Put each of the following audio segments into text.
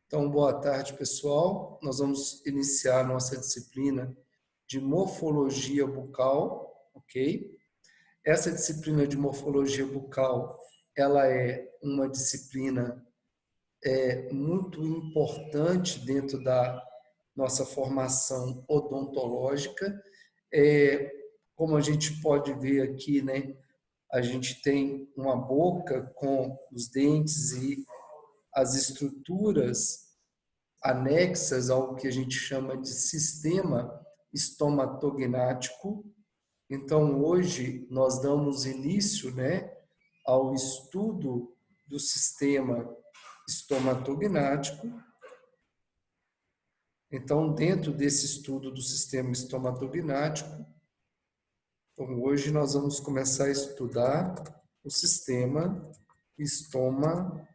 Então, boa tarde, pessoal. Nós vamos iniciar nossa disciplina de morfologia bucal, ok? Essa disciplina de morfologia bucal, ela é uma disciplina muito importante dentro da nossa formação odontológica. Como a gente pode ver aqui, né? A gente tem uma boca com os dentes e as estruturas anexas ao que a gente chama de sistema estomatognático. Então, hoje, nós damos início, né, ao estudo do sistema estomatognático. Então, dentro desse estudo do sistema estomatognático, então, hoje nós vamos começar a estudar o sistema estomatognático.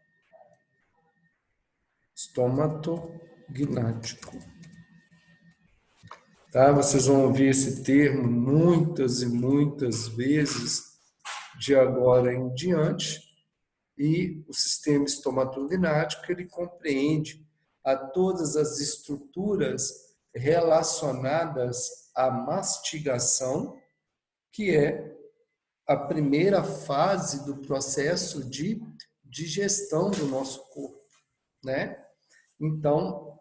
Tá? Vocês vão ouvir esse termo muitas e muitas vezes de agora em diante. E o sistema estomatognático, ele compreende a todas as estruturas relacionadas à mastigação, que é a primeira fase do processo de digestão do nosso corpo, né? Então,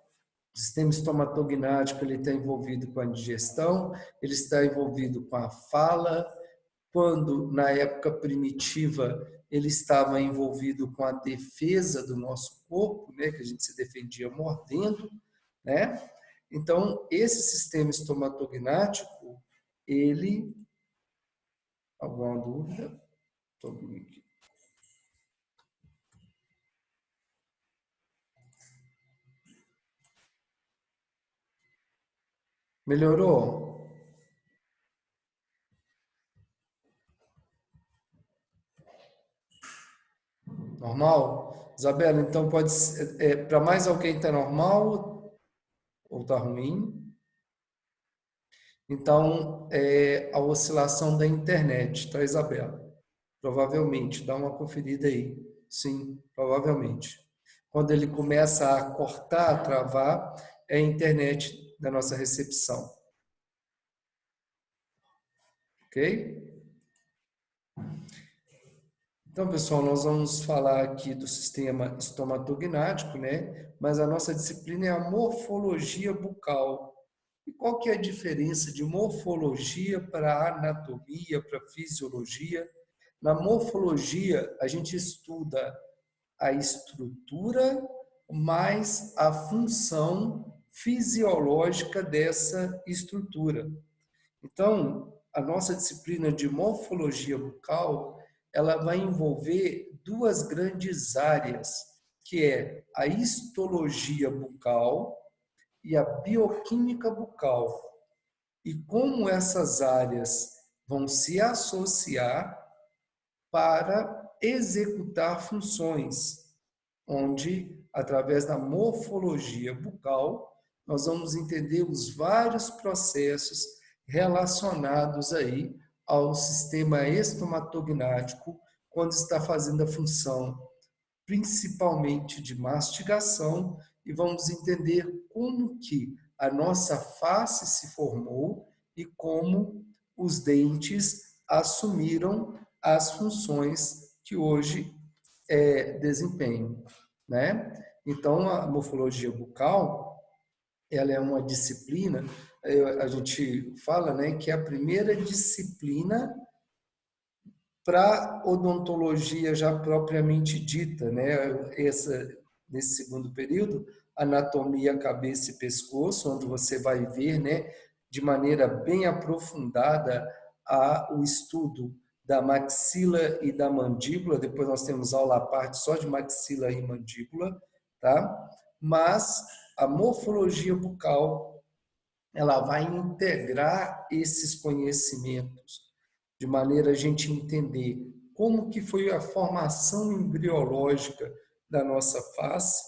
o sistema estomatognático ele está envolvido com a digestão, ele está envolvido com a fala. Quando, na época primitiva, ele estava envolvido com a defesa do nosso corpo, né, que a gente se defendia mordendo, né? Então, esse sistema estomatognático, ele... Alguma dúvida? Aqui. Melhorou? Normal? Isabela, então pode ser... para mais alguém está normal ou está ruim? Então, a oscilação da internet, tá, Isabela? Provavelmente, dá uma conferida aí. Sim, provavelmente. Quando ele começa a cortar, a travar, é a internet da nossa recepção. Ok? Então, pessoal, nós vamos falar aqui do sistema estomatognático, né? Mas a nossa disciplina é a morfologia bucal. E qual que é a diferença de morfologia para anatomia, para fisiologia? Na morfologia, a gente estuda a estrutura mais a função fisiológica dessa estrutura. Então, a nossa disciplina de morfologia bucal, ela vai envolver duas grandes áreas, que é a histologia bucal e a bioquímica bucal. E como essas áreas vão se associar para executar funções, onde, através da morfologia bucal, nós vamos entender os vários processos relacionados aí ao sistema estomatognático, quando está fazendo a função principalmente de mastigação, e vamos entender como que a nossa face se formou e como os dentes assumiram as funções que hoje desempenham, né? Então, a morfologia bucal, ela é uma disciplina, a gente fala, né, que é a primeira disciplina para odontologia já propriamente dita, né? Nesse segundo período, anatomia, cabeça e pescoço, onde você vai ver, né, de maneira bem aprofundada o estudo da maxila e da mandíbula. Depois nós temos aula à parte só de maxila e mandíbula, tá? Mas a morfologia bucal, ela vai integrar esses conhecimentos de maneira a gente entender como que foi a formação embriológica da nossa face,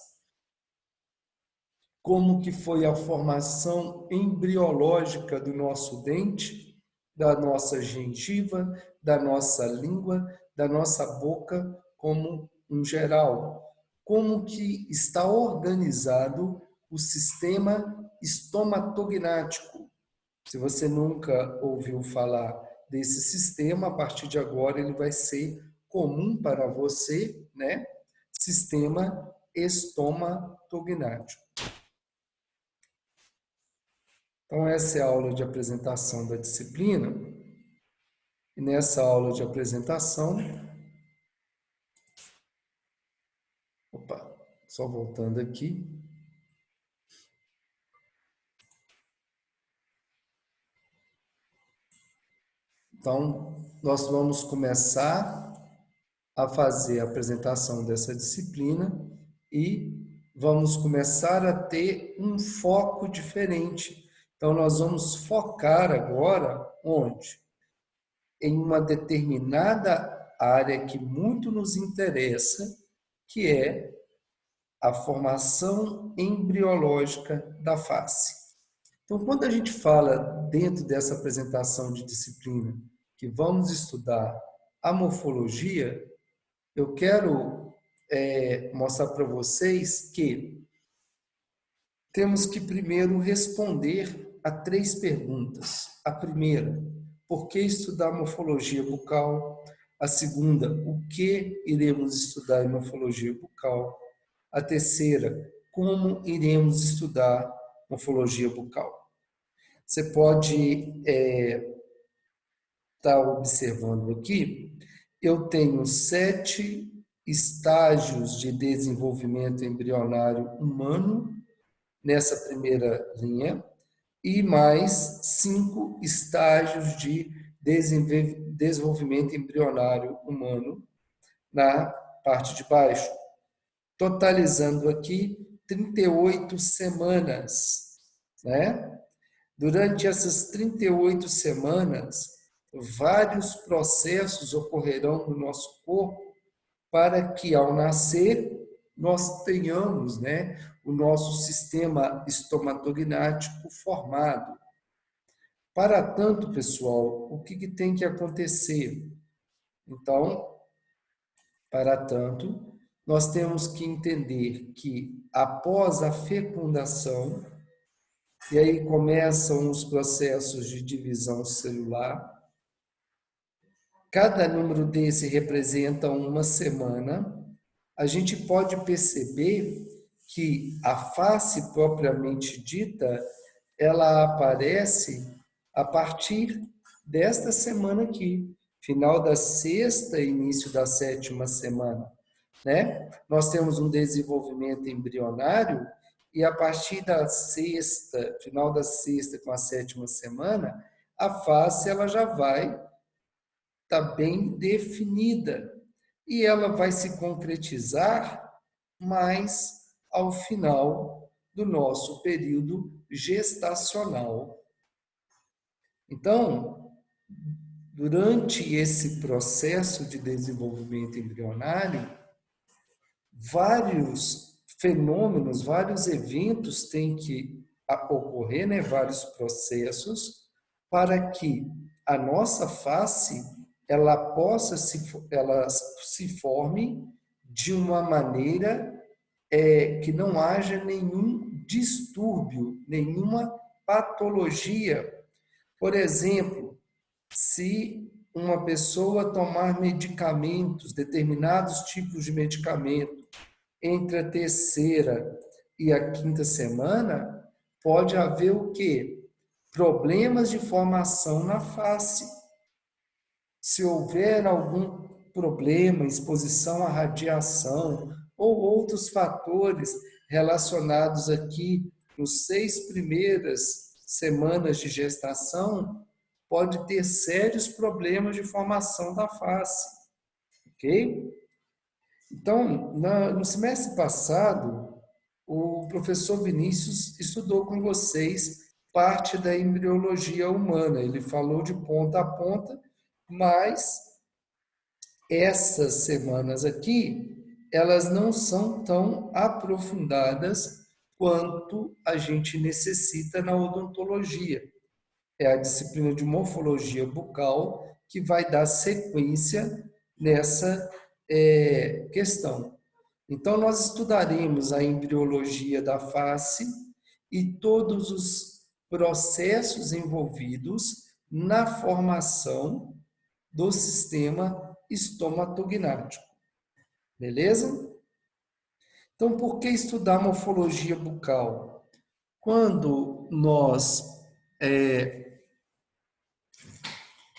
como que foi a formação embriológica do nosso dente, da nossa gengiva, da nossa língua, da nossa boca como um geral. como que está organizado o sistema estomatognático. Se você nunca ouviu falar desse sistema, a partir de agora ele vai ser comum para você, né? Sistema estomatognático. Então, essa é a aula de apresentação da disciplina. E nessa aula de apresentação, só voltando aqui. Então, nós vamos começar a fazer a apresentação dessa disciplina e vamos começar a ter um foco diferente. Então, nós vamos focar agora onde? Em uma determinada área que muito nos interessa, que é a formação embriológica da face. Então, quando a gente fala dentro dessa apresentação de disciplina que vamos estudar a morfologia, eu quero mostrar para vocês que temos que primeiro responder a 3 perguntas. A primeira, por que estudar morfologia bucal? A segunda, o que iremos estudar em morfologia bucal? A terceira, como iremos estudar morfologia bucal? Você pode estar observando aqui, eu tenho 7 estágios de desenvolvimento embrionário humano nessa primeira linha e mais 5 estágios de desenvolvimento embrionário humano na parte de baixo, totalizando aqui 38 semanas, né? Durante essas 38 semanas, vários processos ocorrerão no nosso corpo para que, ao nascer, nós tenhamos, né, o nosso sistema estomatognático formado. Para tanto, pessoal, o que tem que acontecer? Então, para tanto, nós temos que entender que após a fecundação, e aí começam os processos de divisão celular, cada número desse representa uma semana, a gente pode perceber que a face propriamente dita, ela aparece a partir desta semana aqui, final da 6ª, início da 7ª semana, né? Nós temos um desenvolvimento embrionário e a partir da 6ª, final da 6ª com a 7ª semana, a face ela já vai estar bem definida e ela vai se concretizar mais ao final do nosso período gestacional. Então, durante esse processo de desenvolvimento embrionário, vários fenômenos, vários eventos têm que ocorrer, né? Vários processos, para que a nossa face ela se forme de uma maneira que não haja nenhum distúrbio, nenhuma patologia. Por exemplo, se uma pessoa tomar medicamentos, determinados tipos de medicamento, entre a 3ª e a 5ª semana, pode haver o quê? Problemas de formação na face. Se houver algum problema, exposição à radiação ou outros fatores relacionados aqui nos 6 primeiras semanas de gestação, pode ter sérios problemas de formação da face, ok? Então, no semestre passado, o professor Vinícius estudou com vocês parte da embriologia humana. Ele falou de ponta a ponta, mas essas semanas aqui, elas não são tão aprofundadas quanto a gente necessita na odontologia. É a disciplina de morfologia bucal que vai dar sequência nessa questão. Então, nós estudaremos a embriologia da face e todos os processos envolvidos na formação do sistema estomatognático, beleza? Então, por que estudar morfologia bucal? Quando nós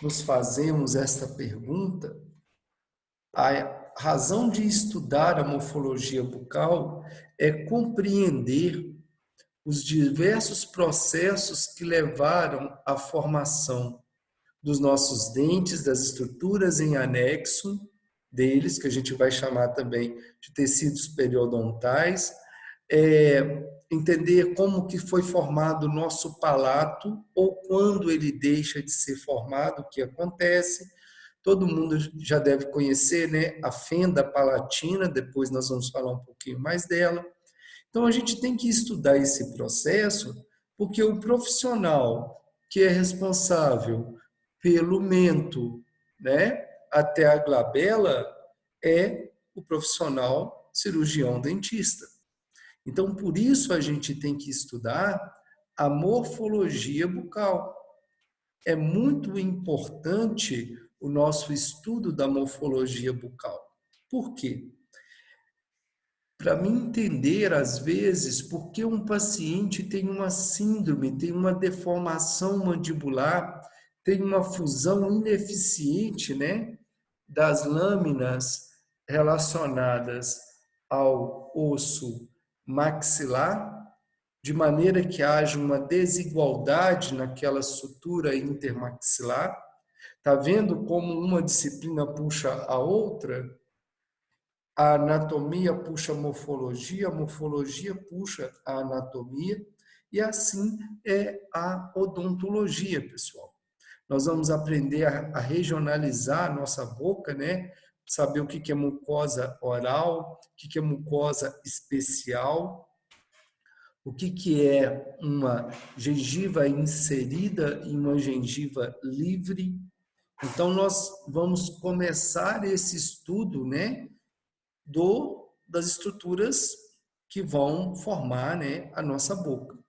nos fazemos esta pergunta, a razão de estudar a morfologia bucal é compreender os diversos processos que levaram à formação dos nossos dentes, das estruturas em anexo deles, que a gente vai chamar também de tecidos periodontais, entender como que foi formado o nosso palato ou quando ele deixa de ser formado, o que acontece. Todo mundo já deve conhecer, né, a fenda palatina, depois nós vamos falar um pouquinho mais dela. Então, a gente tem que estudar esse processo, porque o profissional que é responsável pelo mento, né, até a glabela, é o profissional cirurgião dentista. Então, por isso a gente tem que estudar a morfologia bucal. É muito importante o nosso estudo da morfologia bucal. Por quê? Para mim entender, às vezes, por que um paciente tem uma síndrome, tem uma deformação mandibular, tem uma fusão ineficiente, né, das lâminas relacionadas ao osso maxilar, de maneira que haja uma desigualdade naquela sutura intermaxilar. Tá vendo como uma disciplina puxa a outra? A anatomia puxa a morfologia puxa a anatomia, e assim é a odontologia, pessoal. Nós vamos aprender a regionalizar a nossa boca, né? Saber o que é mucosa oral, o que é mucosa especial, o que é uma gengiva inserida e uma gengiva livre. Então, nós vamos começar esse estudo, né, das estruturas que vão formar, né, a nossa boca.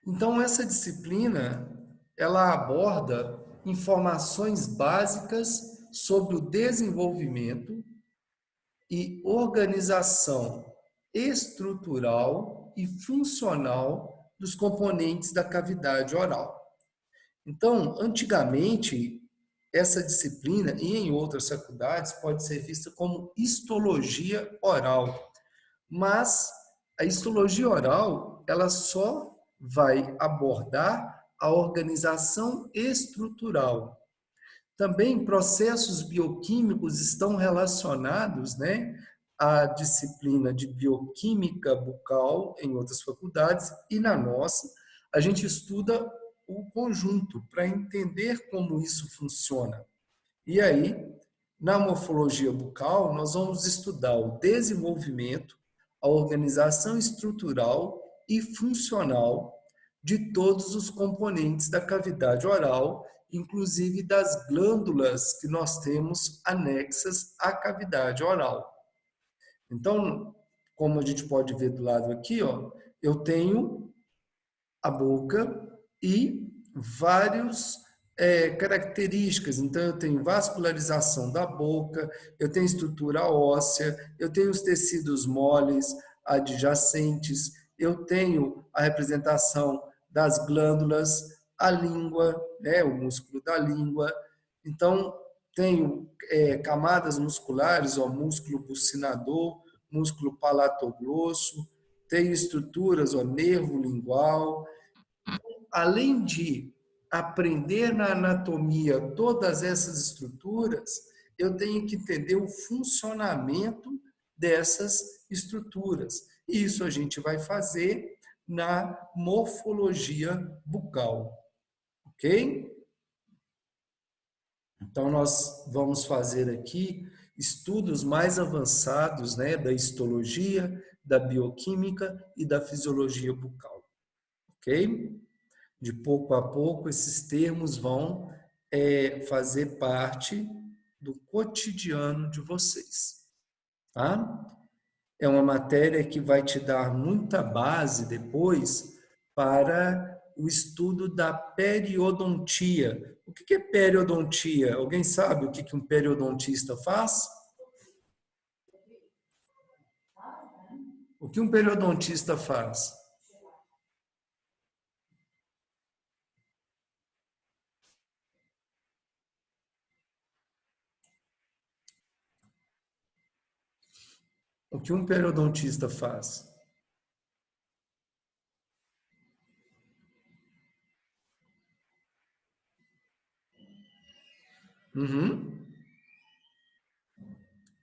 Então, essa disciplina, ela aborda informações básicas sobre o desenvolvimento e organização estrutural e funcional dos componentes da cavidade oral. Então, antigamente, essa disciplina, e em outras faculdades, pode ser vista como histologia oral. Mas a histologia oral, ela só vai abordar a organização estrutural. Também processos bioquímicos estão relacionados, né, à disciplina de bioquímica bucal em outras faculdades, e na nossa a gente estuda o conjunto para entender como isso funciona. E aí, na morfologia bucal, nós vamos estudar o desenvolvimento, a organização estrutural e funcional de todos os componentes da cavidade oral, inclusive das glândulas que nós temos anexas à cavidade oral. Então, como a gente pode ver do lado aqui, ó, eu tenho a boca e vários características. Então, eu tenho vascularização da boca, eu tenho estrutura óssea, eu tenho os tecidos moles adjacentes, eu tenho a representação das glândulas, a língua, né, o músculo da língua. Então, tenho camadas musculares, ó, músculo bucinador, músculo palatoglosso, tenho estruturas, ó, nervo lingual. Além de aprender na anatomia todas essas estruturas, eu tenho que entender o funcionamento dessas estruturas. E isso a gente vai fazer na morfologia bucal, ok? Então, nós vamos fazer aqui estudos mais avançados, né, da histologia, da bioquímica e da fisiologia bucal, ok? De pouco a pouco, esses termos vão fazer parte do cotidiano de vocês, tá? É uma matéria que vai te dar muita base depois para o estudo da periodontia. O que é periodontia? Alguém sabe o que um periodontista faz? O que um periodontista faz? O que um periodontista faz? Uhum.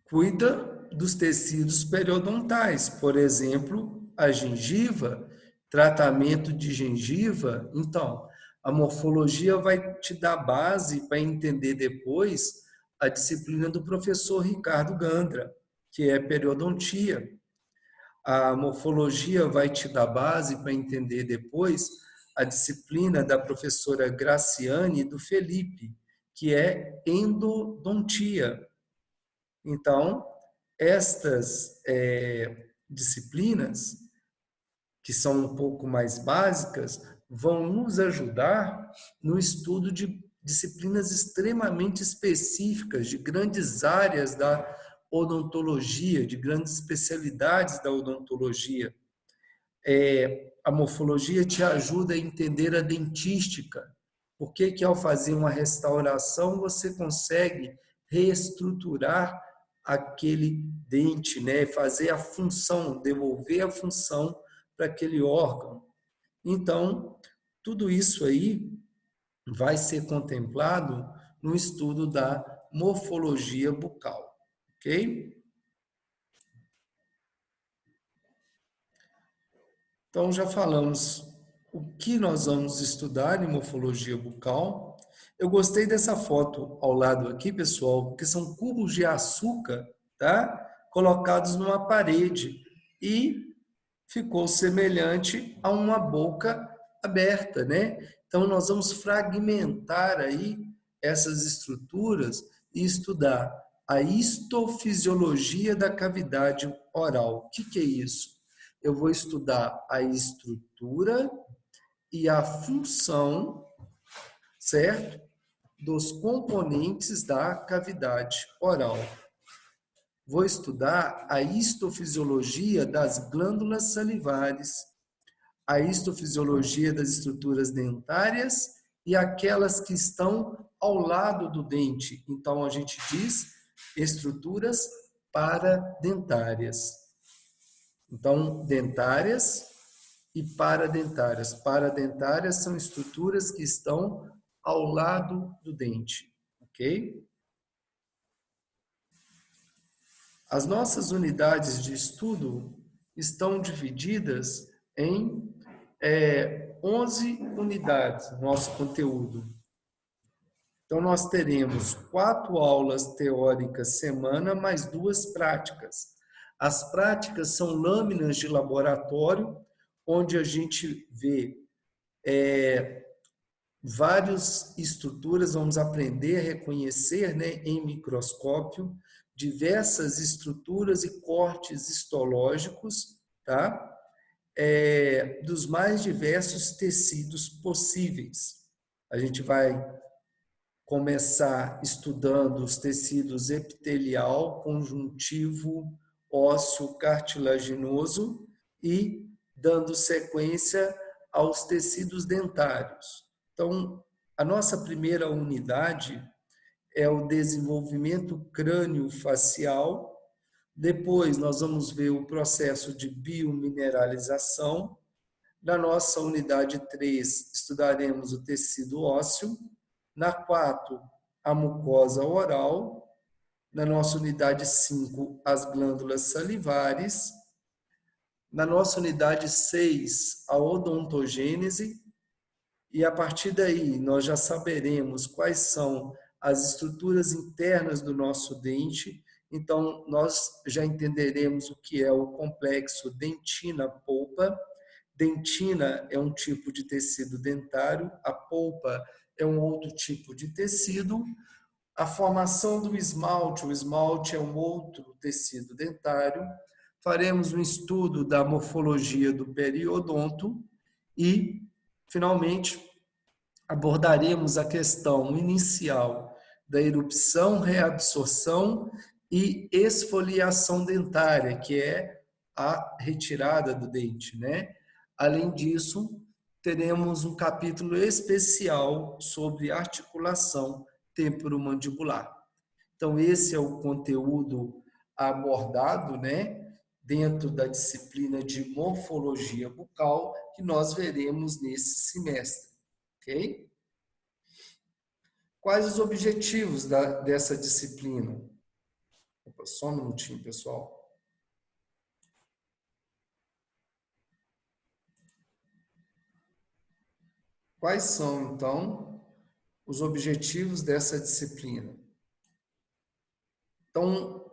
Cuida dos tecidos periodontais, por exemplo, a gengiva, tratamento de gengiva. Então, a morfologia vai te dar base para entender depois a disciplina do professor Ricardo Gandra, que é periodontia. A morfologia vai te dar base para entender depois a disciplina da professora Graciane e do Felipe, que é endodontia. Então, estas disciplinas, que são um pouco mais básicas, vão nos ajudar no estudo de disciplinas extremamente específicas, de grandes áreas da odontologia, de grandes especialidades da odontologia. A morfologia te ajuda a entender a dentística. Por que que ao fazer uma restauração você consegue reestruturar aquele dente, né? Fazer a função, devolver a função para aquele órgão. Então, tudo isso aí vai ser contemplado no estudo da morfologia bucal, ok? Então, já falamos o que nós vamos estudar em morfologia bucal. Eu gostei dessa foto ao lado aqui, pessoal, porque são cubos de açúcar, tá? Colocados numa parede e ficou semelhante a uma boca aberta, né? Então, nós vamos fragmentar aí essas estruturas e estudar a histofisiologia da cavidade oral. O que que é isso? Eu vou estudar a estrutura e a função, certo? Dos componentes da cavidade oral. Vou estudar a histofisiologia das glândulas salivares, a histofisiologia das estruturas dentárias e aquelas que estão ao lado do dente. Então, a gente diz estruturas paradentárias. Então, dentárias e paradentárias. Paradentárias são estruturas que estão ao lado do dente, ok? As nossas unidades de estudo estão divididas em 11 unidades, nosso conteúdo. Então, nós teremos 4 aulas teóricas semana, mais 2 práticas. As práticas são lâminas de laboratório, onde a gente vê várias estruturas, vamos aprender a reconhecer, né, em microscópio, diversas estruturas e cortes histológicos, tá? Dos mais diversos tecidos possíveis. A gente vai começar estudando os tecidos epitelial, conjuntivo, ósseo, cartilaginoso e dando sequência aos tecidos dentários. Então, a nossa primeira unidade é o desenvolvimento crânio-facial. Depois, nós vamos ver o processo de biomineralização. Na nossa unidade 3, estudaremos o tecido ósseo. Na 4, a mucosa oral. Na nossa unidade 5, as glândulas salivares. Na nossa unidade 6, a odontogênese. E a partir daí, nós já saberemos quais são as estruturas internas do nosso dente. Então, nós já entenderemos o que é o complexo dentina-polpa. Dentina é um tipo de tecido dentário, a polpa é um outro tipo de tecido. a formação do esmalte. O esmalte é um outro tecido dentário. Faremos um estudo da morfologia do periodonto e, finalmente, abordaremos a questão inicial da erupção, reabsorção e esfoliação dentária, que é a retirada do dente, né? Além disso, teremos um capítulo especial sobre articulação temporomandibular. Então, esse é o conteúdo abordado, né, dentro da disciplina de morfologia bucal que nós veremos nesse semestre, ok? Quais os objetivos dessa disciplina? Opa, só um minutinho, pessoal. Quais são, então, os objetivos dessa disciplina? Então,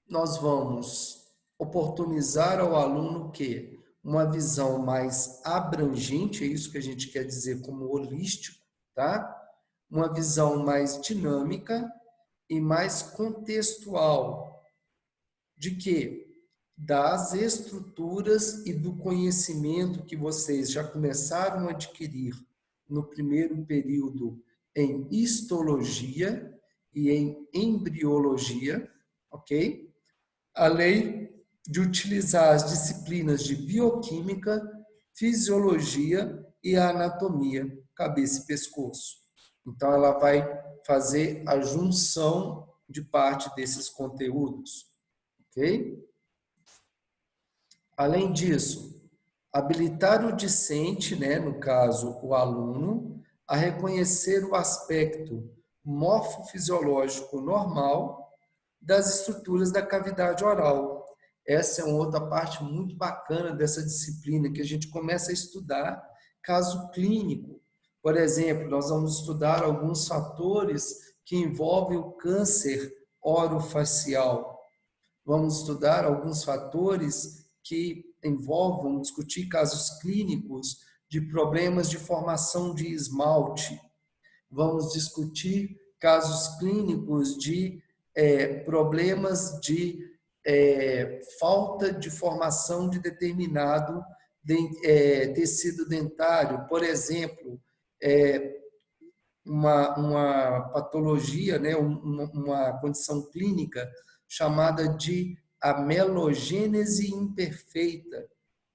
nós vamos oportunizar ao aluno que uma visão mais abrangente, é isso que a gente quer dizer como holístico, tá? Uma visão mais dinâmica e mais contextual de que das estruturas e do conhecimento que vocês já começaram a adquirir no primeiro período em histologia e em embriologia, ok? Além de utilizar as disciplinas de bioquímica, fisiologia e anatomia, cabeça e pescoço. Então, ela vai fazer a junção de parte desses conteúdos, ok? Além disso, habilitar o discente, né, no caso, o aluno, a reconhecer o aspecto morfofisiológico normal das estruturas da cavidade oral. Essa é uma outra parte muito bacana dessa disciplina, que a gente começa a estudar caso clínico. Por exemplo, nós vamos estudar alguns fatores que envolvem o câncer orofacial. Vamos estudar alguns fatores que envolvam, discutir casos clínicos de problemas de formação de esmalte. Vamos discutir casos clínicos de problemas de falta de formação de determinado tecido dentário. Por exemplo, uma patologia, né, uma condição clínica chamada de amelogênese imperfeita,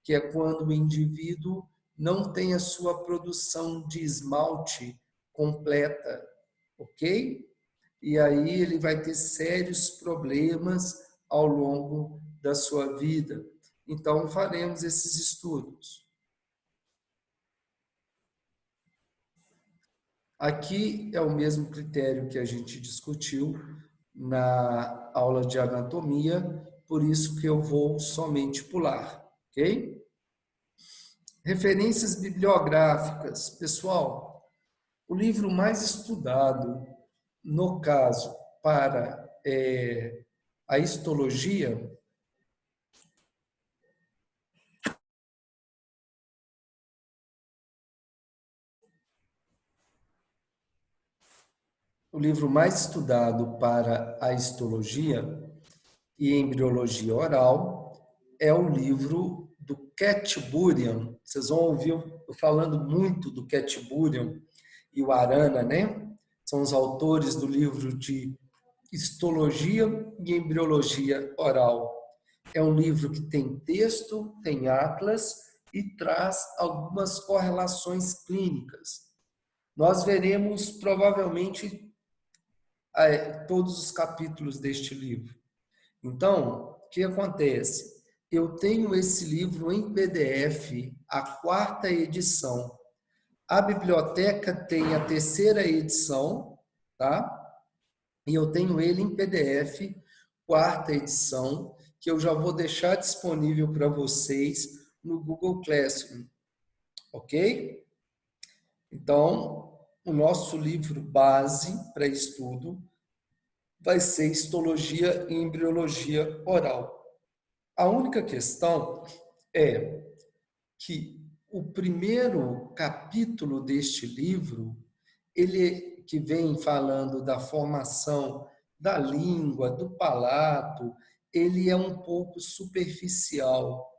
que é quando o indivíduo não tem a sua produção de esmalte completa, ok? E aí ele vai ter sérios problemas ao longo da sua vida. Então, faremos esses estudos. Aqui é o mesmo critério que a gente discutiu na aula de anatomia, por isso que eu vou somente pular, ok? Referências bibliográficas. Pessoal, o livro mais estudado, no caso, para a histologia, o livro mais estudado para a histologia e embriologia oral é o livro do Ketburian. Vocês vão ouvir eu falando muito do Ketburian e o Arana, né? São os autores do livro de Histologia e Embriologia Oral. É um livro que tem texto, tem atlas e traz algumas correlações clínicas. Nós veremos provavelmente todos os capítulos deste livro. Então, o que acontece? Eu tenho esse livro em PDF, a 4ª edição. A biblioteca tem a 3ª edição, tá? E eu tenho ele em PDF, 4ª edição, que eu já vou deixar disponível para vocês no Google Classroom, ok? Então, o nosso livro base para estudo vai ser Histologia e Embriologia Oral. A única questão é que o primeiro capítulo deste livro, ele que vem falando da formação da língua, do palato, ele é um pouco superficial.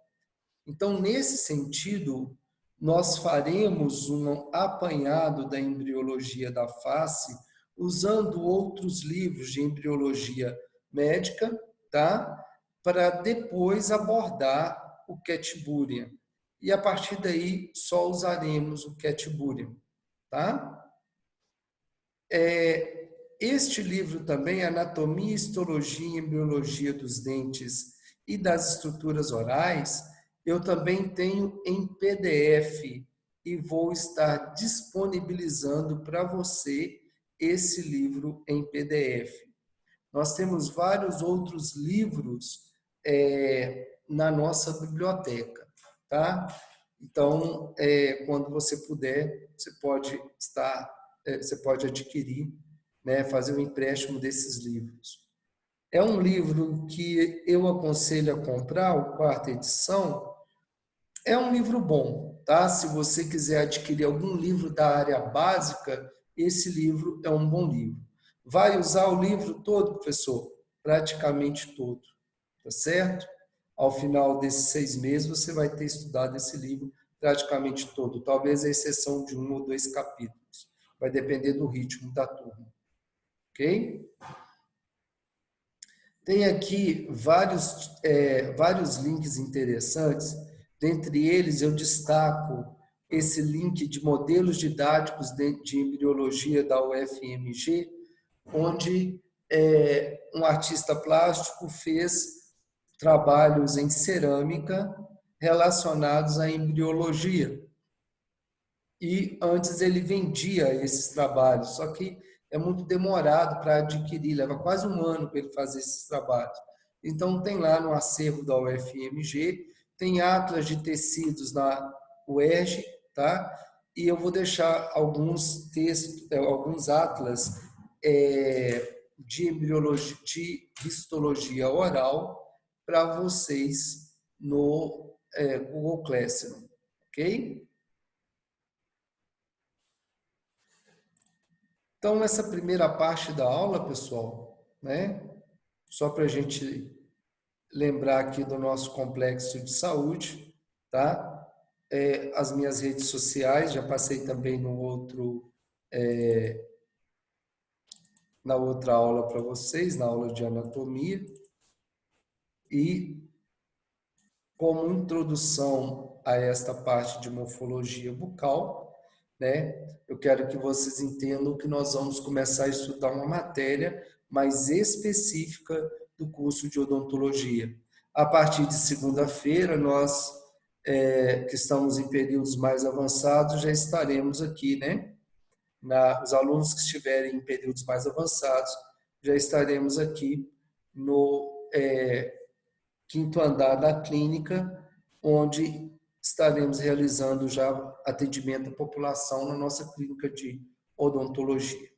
Então, nesse sentido, nós faremos um apanhado da embriologia da face usando outros livros de embriologia médica, tá? Para depois abordar o Cat Burian. E a partir daí só usaremos o Cat Burian, tá? Este livro também, Anatomia, Histologia e Embriologia dos Dentes e das Estruturas Orais, eu também tenho em PDF e vou estar disponibilizando para você esse livro em PDF. Nós temos vários outros livros na nossa biblioteca, tá? Então, quando você puder, você pode adquirir, né, fazer o empréstimo desses livros. É um livro que eu aconselho a comprar, o quarta edição. É um livro bom, tá? Se você quiser adquirir algum livro da área básica, esse livro é um bom livro. Vai usar o livro todo, professor? Praticamente todo, tá certo? Ao final desses 6 meses, você vai ter estudado esse livro praticamente todo, talvez a exceção de 1 ou 2 capítulos. Vai depender do ritmo da turma, ok? Tem aqui vários links interessantes. Dentre eles, eu destaco esse link de modelos didáticos de embriologia da UFMG, onde um artista plástico fez trabalhos em cerâmica relacionados à embriologia. E antes ele vendia esses trabalhos, só que é muito demorado para adquirir, leva quase um ano para ele fazer esses trabalhos. Então, tem lá no acervo da UFMG, tem atlas de tecidos na UERJ, tá? E eu vou deixar alguns textos, alguns atlas de embriologia, de histologia oral para vocês no Google Classroom, ok? Então, nessa primeira parte da aula, pessoal, né? Só para a gente lembrar aqui do nosso complexo de saúde, tá? As minhas redes sociais, já passei também na outra aula para vocês, na aula de anatomia. E como introdução a esta parte de morfologia bucal, né? Eu quero que vocês entendam que nós vamos começar a estudar uma matéria mais específica do curso de odontologia. A partir de segunda-feira, nós que estamos em períodos mais avançados, já estaremos aqui, né? Os alunos que estiverem em períodos mais avançados, já estaremos aqui no quinto andar da clínica, onde estaremos realizando já atendimento à população na nossa clínica de odontologia,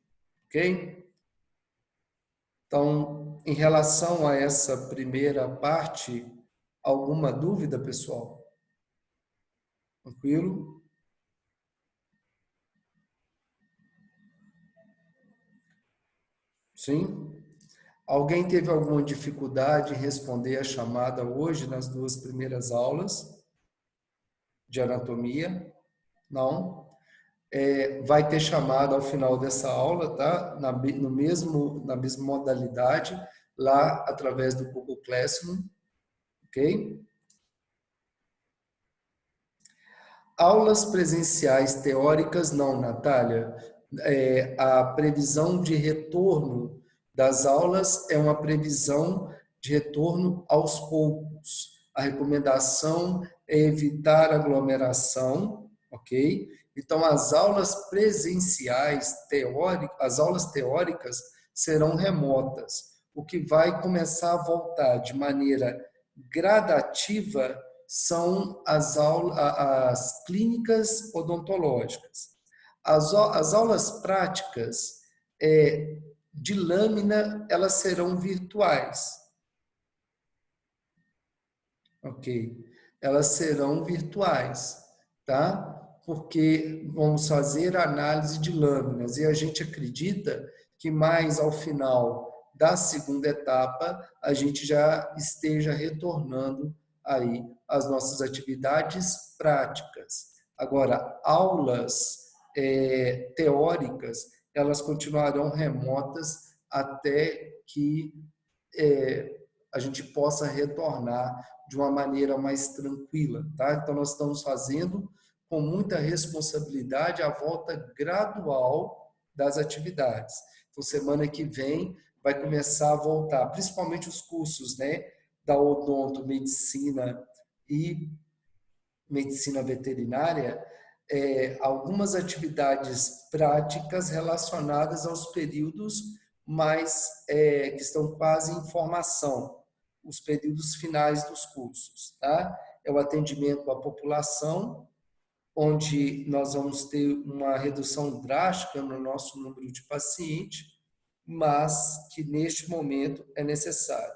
ok? Então, em relação a essa primeira parte, alguma dúvida, pessoal? Tranquilo? Sim? Alguém teve alguma dificuldade em responder a chamada hoje nas 2 primeiras aulas de anatomia? Não? Vai ter chamada ao final dessa aula, tá? Na mesma modalidade, lá através do Google Classroom, ok? Aulas presenciais teóricas, não, Natália. A previsão de retorno das aulas é uma previsão de retorno aos poucos. A recomendação é evitar aglomeração, ok? Então, as aulas presenciais teóricas, as aulas teóricas serão remotas. O que vai começar a voltar de maneira gradativa são as clínicas odontológicas. As aulas práticas de lâmina, elas serão virtuais. Ok? Elas serão virtuais, tá? porque vamos fazer análise de lâminas e a gente acredita que mais ao final da segunda etapa a gente já esteja retornando aí às nossas atividades práticas. Agora, aulas teóricas, elas continuarão remotas até que a gente possa retornar de uma maneira mais tranquila, tá? Então, nós estamos fazendo com muita responsabilidade a volta gradual das atividades. Então, semana que vem vai começar a voltar, principalmente os cursos, né, da odonto, medicina e medicina veterinária, algumas atividades práticas relacionadas aos períodos mais que estão quase em formação, os períodos finais dos cursos, tá? É o atendimento à população, onde nós vamos ter uma redução drástica no nosso número de pacientes, mas que neste momento é necessário.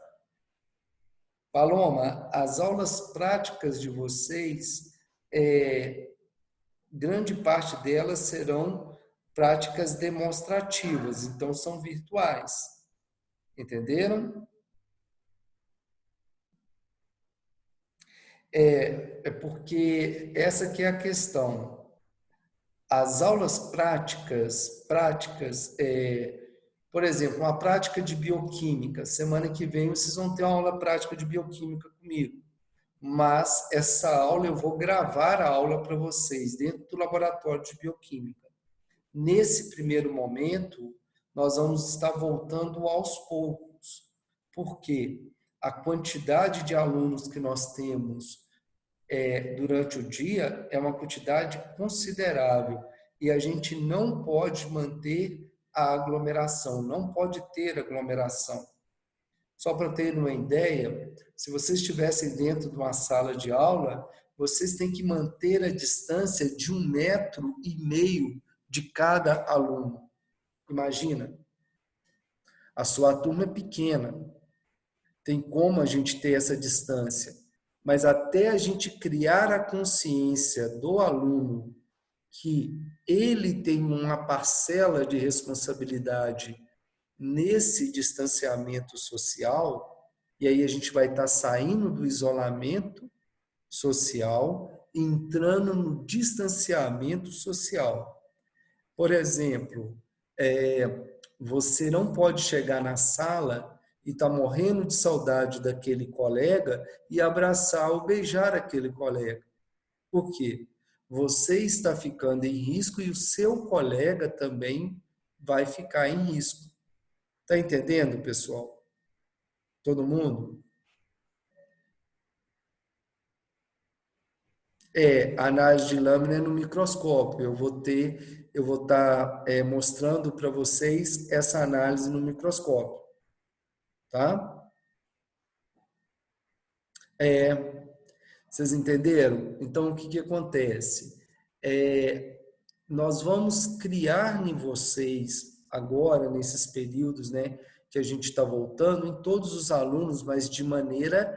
Paloma, as aulas práticas de vocês, grande parte delas serão práticas demonstrativas, então são virtuais. Entenderam? É porque essa que é a questão. As aulas práticas, por exemplo, uma prática de bioquímica. Semana que vem vocês vão ter uma aula prática de bioquímica comigo. Mas essa aula eu vou gravar a aula para vocês dentro do laboratório de bioquímica. Nesse primeiro momento, nós vamos estar voltando aos poucos, porque a quantidade de alunos que nós temos durante o dia é uma quantidade considerável e a gente não pode manter a aglomeração, não pode ter aglomeração. Só para ter uma ideia, se vocês estivessem dentro de uma sala de aula, vocês têm que manter a distância de 1,5 metros de cada aluno. Imagina, a sua turma é pequena, tem como a gente ter essa distância, mas até a gente criar a consciência do aluno que ele tem uma parcela de responsabilidade nesse distanciamento social, e aí a gente vai estar saindo do isolamento social, entrando no distanciamento social. Por exemplo, você não pode chegar na sala e estar morrendo de saudade daquele colega e abraçar ou beijar aquele colega. Por quê? Você está ficando em risco e o seu colega também vai ficar em risco. Está entendendo, pessoal? Todo mundo? Análise de lâmina no microscópio. Eu vou estar mostrando para vocês essa análise no microscópio, tá? Vocês entenderam? Então, o que que acontece? Nós vamos criar em vocês agora, nesses períodos, né, que a gente está voltando, em todos os alunos, mas de maneira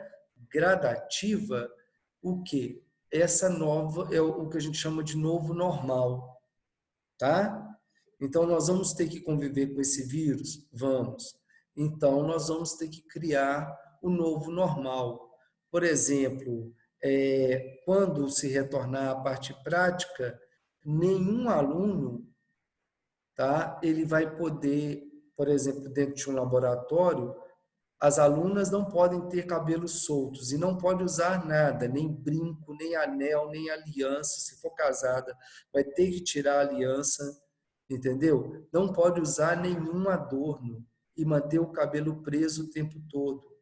gradativa, o quê? Essa nova é o que a gente chama de novo normal, tá? Então, nós vamos ter que conviver com esse vírus? Vamos. Então, nós vamos ter que criar o novo normal. Por exemplo, quando se retornar à parte prática, nenhum aluno, tá? Ele vai poder, por exemplo, dentro de um laboratório, as alunas não podem ter cabelos soltos e não pode usar nada, nem brinco, nem anel, nem aliança. Se for casada, vai ter que tirar a aliança, entendeu? Não pode usar nenhum adorno e manter o cabelo preso o tempo todo.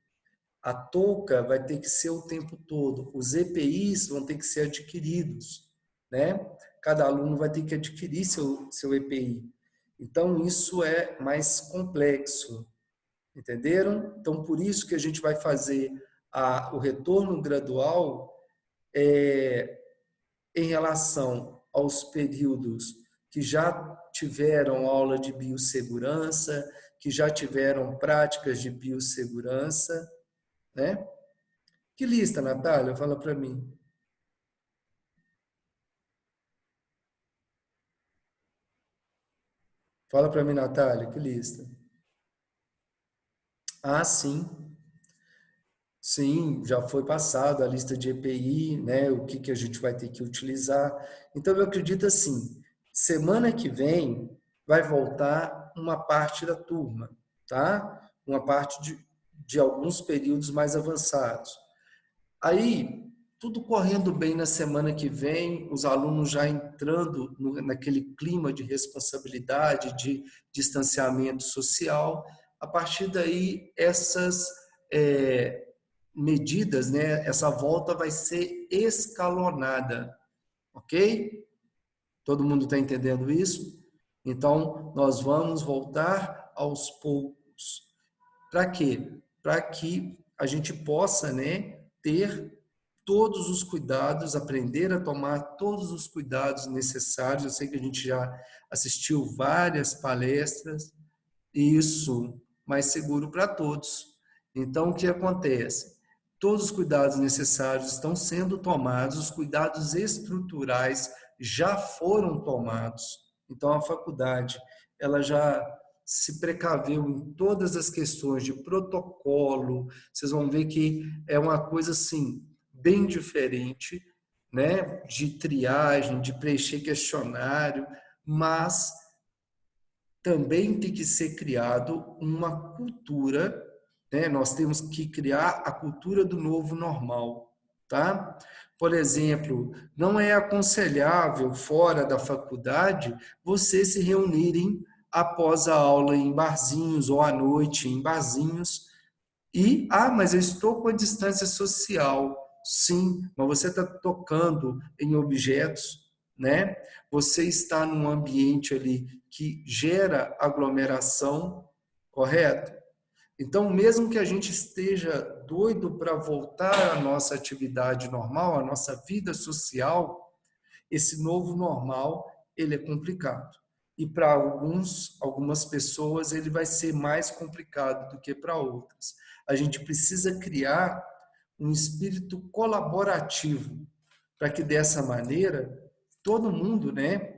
A touca vai ter que ser o tempo todo. Os EPIs vão ter que ser adquiridos, né? Cada aluno vai ter que adquirir seu EPI. Então, isso é mais complexo. Entenderam? Então, por isso que a gente vai fazer o retorno gradual em relação aos períodos que já tiveram aula de biossegurança, que já tiveram práticas de biossegurança, né? Que lista, Natália? Fala para mim. Fala para mim, Natália, que lista? Ah, sim. Sim, já foi passado a lista de EPI, né? O que que a gente vai ter que utilizar. Então, eu acredito assim, semana que vem vai voltar uma parte da turma, tá? Uma parte de alguns períodos mais avançados. Aí, tudo correndo bem na semana que vem, os alunos já entrando naquele clima de responsabilidade, de distanciamento social. A partir daí, essas é, medidas, né, essa volta vai ser escalonada, ok? Todo mundo está entendendo isso? Então, nós vamos voltar aos poucos. Para quê? Para que a gente possa, né, ter todos os cuidados, aprender a tomar todos os cuidados necessários. Eu sei que a gente já assistiu várias palestras, isso, mais seguro para todos. Então, o que acontece? Todos os cuidados necessários estão sendo tomados, os cuidados estruturais já foram tomados. Então, a faculdade, ela já se precaveu em todas as questões de protocolo. Vocês vão ver que é uma coisa assim bem diferente, né, de triagem, de preencher questionário, mas também tem que ser criado uma cultura, né? Nós temos que criar a cultura do novo normal, tá? Por exemplo, não é aconselhável fora da faculdade vocês se reunirem após a aula em barzinhos ou à noite em barzinhos mas eu estou com a distância social. Sim, mas você está tocando em objetos, né? Você está num ambiente ali que gera aglomeração, correto? Então, mesmo que a gente esteja doido para voltar à nossa atividade normal, à nossa vida social, esse novo normal, ele é complicado. E para algumas pessoas, ele vai ser mais complicado do que para outras. A gente precisa criar um espírito colaborativo para que dessa maneira todo mundo, né,